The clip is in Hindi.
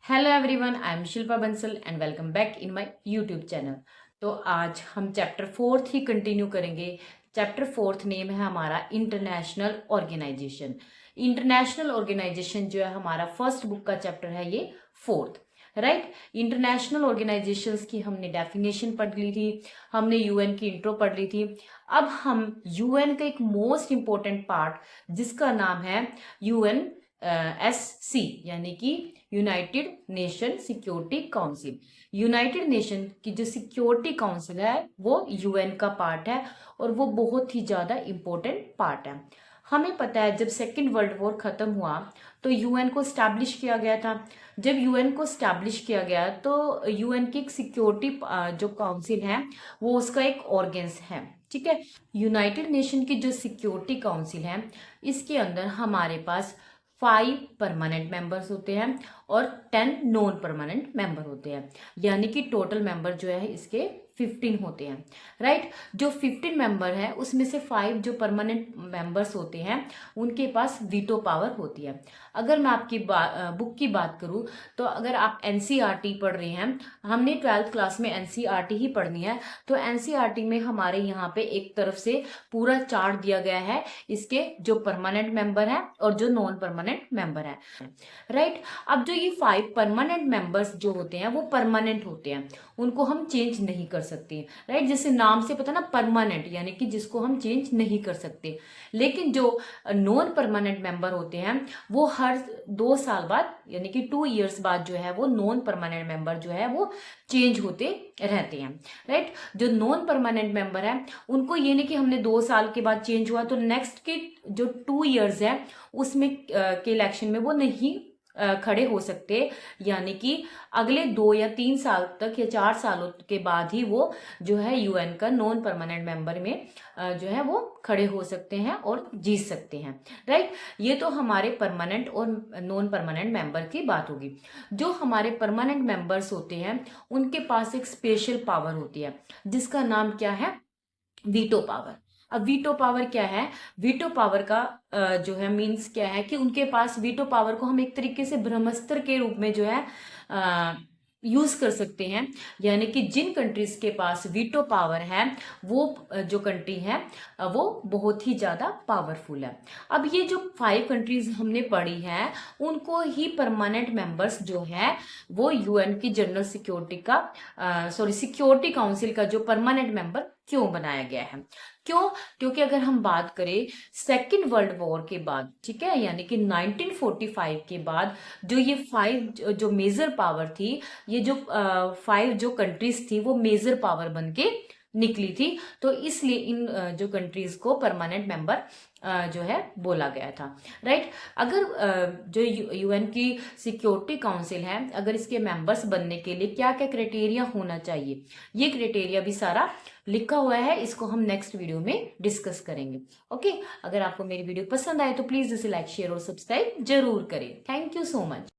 Hello everyone, I am Shilpa Bansal and welcome back in my YouTube channel. तो आज हम चैप्टर फोर्थ ही कंटिन्यू करेंगे। चैप्टर फोर्थ नेम है हमारा इंटरनेशनल ऑर्गेनाइजेशन। इंटरनेशनल ऑर्गेनाइजेशन जो है हमारा फर्स्ट बुक का चैप्टर है, ये फोर्थ, राइट। इंटरनेशनल ऑर्गेनाइजेशंस की हमने डेफिनेशन पढ़ ली थी, हमने यूएन की इंट्रो पढ़ ली थी। अब हम यूएन का एक मोस्ट इंपॉर्टेंट पार्ट जिसका नाम है यूएन SC यानी कि United nation security council. United nation की जो सिक्योरिटी काउंसिल है वो यूएन का पार्ट है और वो बहुत ही ज्यादा इंपॉर्टेंट पार्ट है। हमें पता है जब सेकेंड वर्ल्ड वॉर खत्म हुआ तो यूएन को स्टैब्लिश किया गया था। जब यूएन को स्टैब्लिश किया गया तो यूएन की एक सिक्योरिटी जो काउंसिल है वो उसका एक ऑर्गेन्स है, ठीक है। यूनाइटेड नेशन की जो सिक्योरिटी काउंसिल है इसके अंदर हमारे पास 5 परमानेंट मेंबर्स होते हैं और 10 नॉन परमानेंट मेंबर होते हैं, यानी कि टोटल मेंबर जो है इसके 15 होते हैं, राइट। जो 15 मेंबर है उसमें से 5 जो परमानेंट मेंबर्स होते हैं उनके पास वीटो पावर होती है। अगर मैं आपकी बुक की बात करूं तो अगर आप एनसीईआरटी पढ़ रहे हैं, हमने 12th क्लास में एनसीईआरटी ही पढ़नी है, तो एनसीईआरटी में हमारे यहाँ पे एक तरफ से पूरा चार्ट दिया गया है इसके जो परमानेंट मेंबर है और जो नॉन परमानेंट मेंबर है, राइट। अब जो ये 5 परमानेंट मेंबर्स जो होते हैं वो परमानेंट होते हैं, उनको हम चेंज नहीं कर सकते, राइट। जैसे नाम से पता ना, परमानेंट यानी कि जिसको हम चेंज नहीं कर सकते। लेकिन जो नॉन परमानेंट मेंबर होते हैं वो हर 2 साल बाद यानी कि 2 इयर्स बाद जो है वो नॉन परमानेंट मेंबर जो है वो चेंज होते रहते हैं, राइट। जो नॉन परमानेंट मेंबर है उनको ये नहीं कि हमने 2 साल के बाद चेंज हुआ तो नेक्स्ट के जो 2 इयर्स है उसमें के इलेक्शन में वो नहीं खड़े हो सकते, यानी कि अगले 2 या 3 साल तक या 4 सालों के बाद ही वो जो है यूएन का नॉन परमानेंट मेंबर में जो है वो खड़े हो सकते हैं और जीत सकते हैं, राइट। ये तो हमारे परमानेंट और नॉन परमानेंट मेंबर की बात होगी। जो हमारे परमानेंट मेंबर्स होते हैं उनके पास एक स्पेशल पावर होती है जिसका नाम क्या है, वीटो पावर। अब वीटो पावर क्या है, वीटो पावर का जो है मीन्स क्या है कि उनके पास वीटो पावर को हम एक तरीके से ब्रह्मास्त्र के रूप में जो है यूज कर सकते हैं, यानी कि जिन कंट्रीज के पास वीटो पावर है वो जो कंट्री है वो बहुत ही ज्यादा पावरफुल है। अब ये जो 5 कंट्रीज हमने पढ़ी है उनको ही परमानेंट मेंबर्स जो है वो यूएन की जनरल सिक्योरिटी का सिक्योरिटी काउंसिल का जो परमानेंट मेंबर क्यों बनाया गया है। क्यों? क्योंकि अगर हम बात करें सेकेंड वर्ल्ड वॉर के बाद, ठीक है, यानी कि 1945 के बाद जो ये 5 जो मेजर पावर थी, ये जो 5 जो कंट्रीज थी वो मेजर पावर बन के निकली थी, तो इसलिए इन जो कंट्रीज को परमानेंट मेंबर जो है बोला गया था, राइट। अगर जो यूएन की सिक्योरिटी काउंसिल है अगर इसके मेंबर्स बनने के लिए क्या क्या क्राइटेरिया होना चाहिए, ये क्राइटेरिया भी सारा लिखा हुआ है, इसको हम नेक्स्ट वीडियो में डिस्कस करेंगे। ओके, अगर आपको मेरी वीडियो पसंद आए तो प्लीज इसे लाइक शेयर और सब्सक्राइब जरूर करें। Thank you so much.